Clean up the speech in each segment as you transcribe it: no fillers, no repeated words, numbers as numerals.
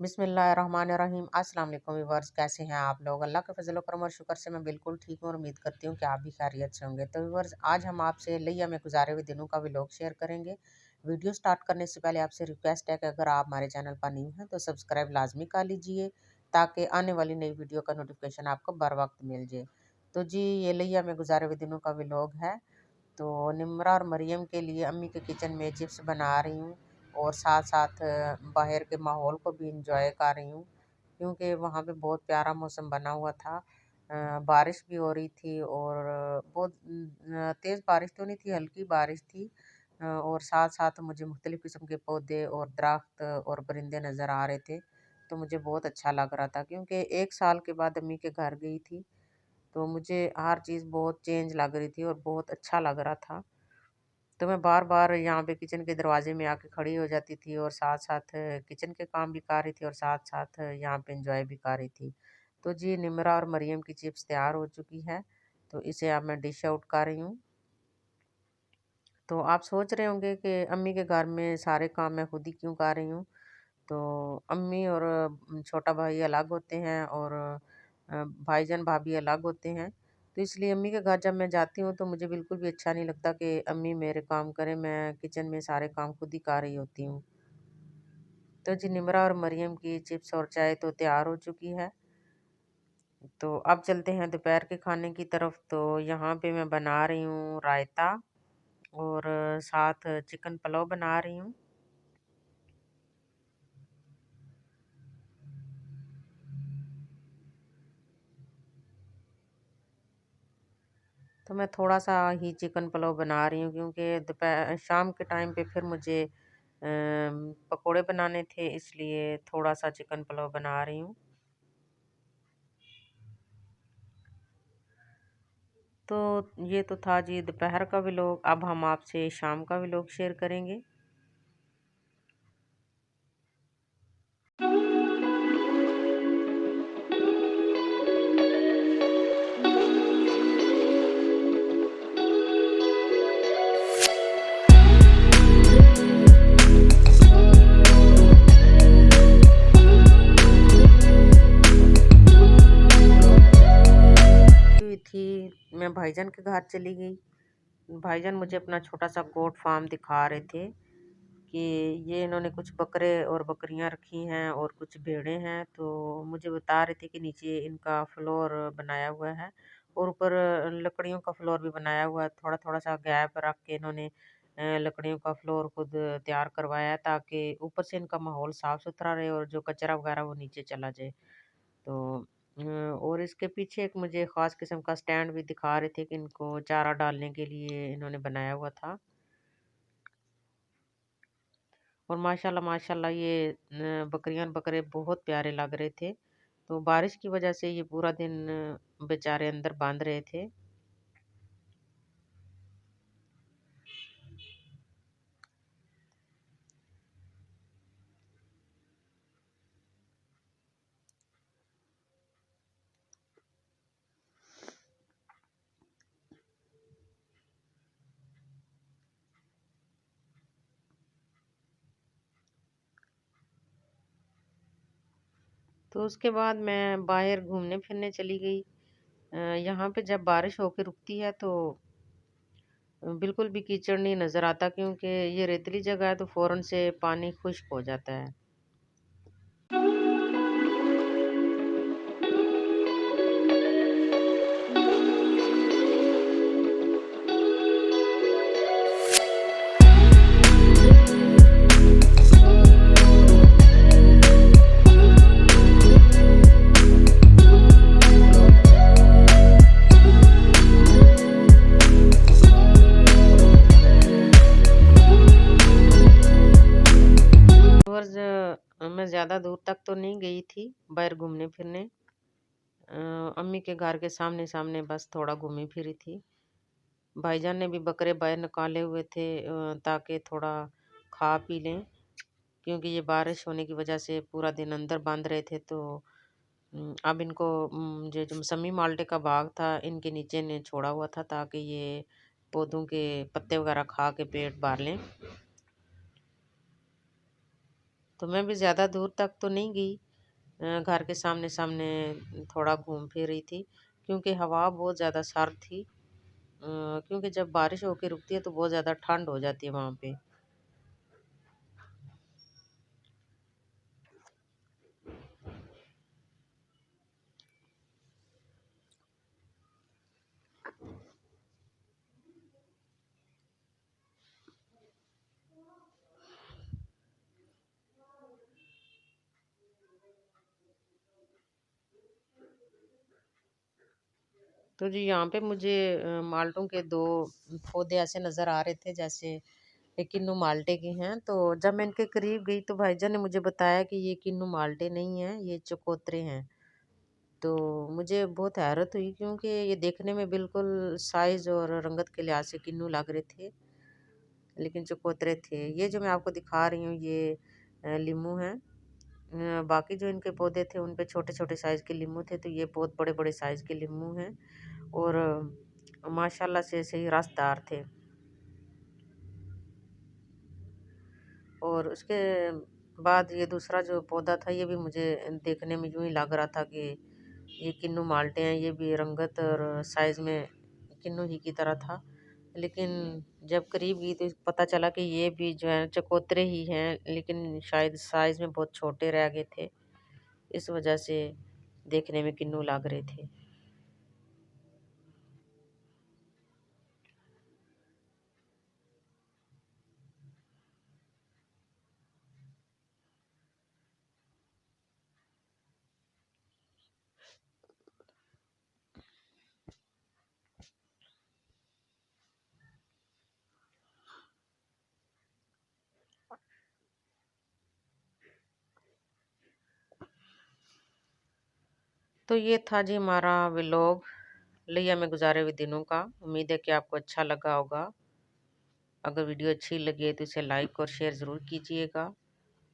बिस्मिल्लाहिर्रहमानिर्रहीम। अस्सलाम वालेकुम व्यूअर्स, कैसे हैं आप लोग? अल्लाह के फजल करम और शुक्र से मैं बिल्कुल ठीक हूँ और उम्मीद करती हूँ कि आप भी खैरियत से होंगे। तो व्यूअर्स, आज हम आपसे लिया में गुजारे हुए दिनों का व्लॉग शेयर करेंगे। वीडियो स्टार्ट करने से पहले आपसे रिक्वेस्ट है कि अगर आप हमारे चैनल पर न्यू हैं तो सब्सक्राइब लाजमी कर लीजिए, ताकि आने वाली नई वीडियो का नोटिफिकेशन आपको बर वक्त मिल जाए। तो जी, ये लिया में गुजारे हुए दिनों का व्लॉग है। तो निम्रा और मरियम के लिए अम्मी के किचन में चिप्स बना रही हूँ और साथ साथ बाहर के माहौल को भी इंजॉय कर रही हूँ, क्योंकि वहाँ पे बहुत प्यारा मौसम बना हुआ था। बारिश भी हो रही थी और बहुत तेज़ बारिश तो नहीं थी, हल्की बारिश थी। और साथ साथ मुझे मुख्तलिफ़ किस्म के पौधे और दरख्त और परिंदे नज़र आ रहे थे। तो मुझे बहुत अच्छा लग रहा था, क्योंकि 1 साल के बाद अम्मी के घर गई थी। तो मुझे हर चीज़ बहुत चेंज लग रही थी और बहुत अच्छा लग रहा था। तो मैं बार-बार यहाँ पे किचन के दरवाज़े में आके खड़ी हो जाती थी और साथ-साथ किचन के काम भी कर रही थी और साथ-साथ यहाँ पे एन्जॉय भी कर रही थी। तो जी, निम्रा और मरियम की चिप्स तैयार हो चुकी है, तो इसे अब मैं डिश आउट कर रही हूँ। तो आप सोच रहे होंगे कि अम्मी के घर में सारे काम मैं खुद ही क्यों कर रही हूँ? तो अम्मी और छोटा भाई अलग होते हैं और भाईजान भाभी अलग होते हैं। तो इसलिए अम्मी के घर जब मैं जाती हूँ तो मुझे बिल्कुल भी अच्छा नहीं लगता कि अम्मी मेरे काम करें, मैं किचन में सारे काम खुद ही कर रही होती हूँ। तो जी, निमरा और मरियम की चिप्स और चाय तो तैयार हो चुकी है। तो अब चलते हैं दोपहर के खाने की तरफ। तो यहाँ पे मैं बना रही हूँ रायता और साथ चिकन पुलाव बना रही हूँ। तो मैं थोड़ा-सा ही चिकन पुलाव बना रही हूँ, क्योंकि दोपहर शाम के टाइम पे फिर मुझे पकोड़े बनाने थे, इसलिए थोड़ा-सा चिकन पुलाव बना रही हूँ। तो ये तो था जी दोपहर का व्लॉग। अब हम आपसे शाम का व्लॉग शेयर करेंगे। हुई थी, मैं भाईजान के घर चली गई। भाईजान मुझे अपना छोटा-सा गोट फार्म दिखा रहे थे कि ये इन्होंने कुछ बकरे और बकरियां रखी हैं और कुछ भेड़ें हैं। तो मुझे बता रहे थे कि नीचे इनका फ्लोर बनाया हुआ है और ऊपर लकड़ियों का फ्लोर भी बनाया हुआ है। थोड़ा थोड़ा सा गैप रख के इन्होंने लकड़ियों का फ्लोर खुद तैयार करवाया है, ताकि ऊपर से इनका माहौल साफ सुथरा रहे और जो कचरा वगैरह वो नीचे चला जाए। तो और इसके पीछे एक मुझे ख़ास किस्म का स्टैंड भी दिखा रहे थे कि इनको चारा डालने के लिए इन्होंने बनाया हुआ था। और माशाल्लाह माशाल्लाह ये बकरियां और बकरे बहुत प्यारे लग रहे थे। तो बारिश की वजह से ये पूरा दिन बेचारे अंदर बांध रहे थे। तो उसके बाद मैं बाहर घूमने फिरने चली गई। यहाँ पे जब बारिश होकर रुकती है तो बिल्कुल भी कीचड़ नहीं नज़र आता, क्योंकि ये रेतली जगह है तो फ़ौरन से पानी खुश्क हो जाता है। और मैं ज़्यादा दूर तक तो नहीं गई थी बाहर घूमने फिरने। अम्मी के घर के सामने सामने बस थोड़ा घूमी फिरी थी। भाईजान ने भी बकरे बाहर निकाले हुए थे, ताकि थोड़ा खा पी लें, क्योंकि ये बारिश होने की वजह से पूरा दिन अंदर बंद रहे थे। तो अब इनको ये जो मौसमी माल्टे का बाग था इनके नीचे ने छोड़ा हुआ था, ताकि ये पौधों के पत्ते वगैरह खा के पेट भर लें। तो मैं भी ज़्यादा दूर तक तो नहीं गई। घर के सामने सामने थोड़ा घूम फिर रही थी, क्योंकि हवा बहुत ज़्यादा सर्द थी। क्योंकि जब बारिश होके रुकती है तो बहुत ज़्यादा ठंड हो जाती है वहाँ पे। तो जी यहाँ पे मुझे माल्टों के दो पौधे ऐसे नज़र आ रहे थे, जैसे ये किन्नू माल्टे के हैं। तो जब मैं इनके करीब गई तो भाईजान ने मुझे बताया कि ये किन्नू माल्टे नहीं हैं, ये चकोतरे हैं। तो मुझे बहुत हैरत हुई, क्योंकि ये देखने में बिल्कुल साइज और रंगत के लिहाज से किन्नू लग रहे थे, लेकिन चकोतरे थे। ये जो मैं आपको दिखा रही हूँ ये लीमू हैं। बाकी जो इनके पौधे थे उन पे छोटे छोटे साइज के लीमू थे, तो ये बहुत बड़े बड़े साइज के लीमू हैं। और माशाल्लाह से सही रसदार थे। और उसके बाद ये दूसरा जो पौधा था ये भी मुझे देखने में यूं ही लग रहा था कि ये किन्नू माल्टे हैं। ये भी रंगत और साइज में किन्नू ही की तरह था, लेकिन जब करीब गई तो पता चला कि ये भी जो है चकोतरे ही हैं, लेकिन शायद साइज में बहुत छोटे रह गए थे, इस वजह से देखने में किन्नू लग रहे थे। तो ये था जी हमारा व्लॉग लिया में गुजारे हुए दिनों का। उम्मीद है कि आपको अच्छा लगा होगा। अगर वीडियो अच्छी लगी है तो इसे लाइक और शेयर ज़रूर कीजिएगा।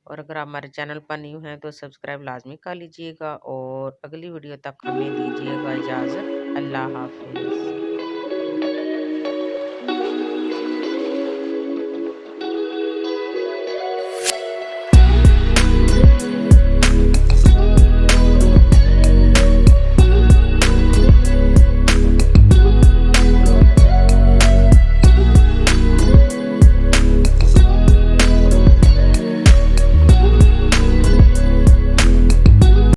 और अगर आप हमारे चैनल पर न्यू हैं तो सब्सक्राइब लाजमी कर लीजिएगा। और अगली वीडियो तक हमें दीजिएगा इजाज़त। अल्लाह हाफिज़।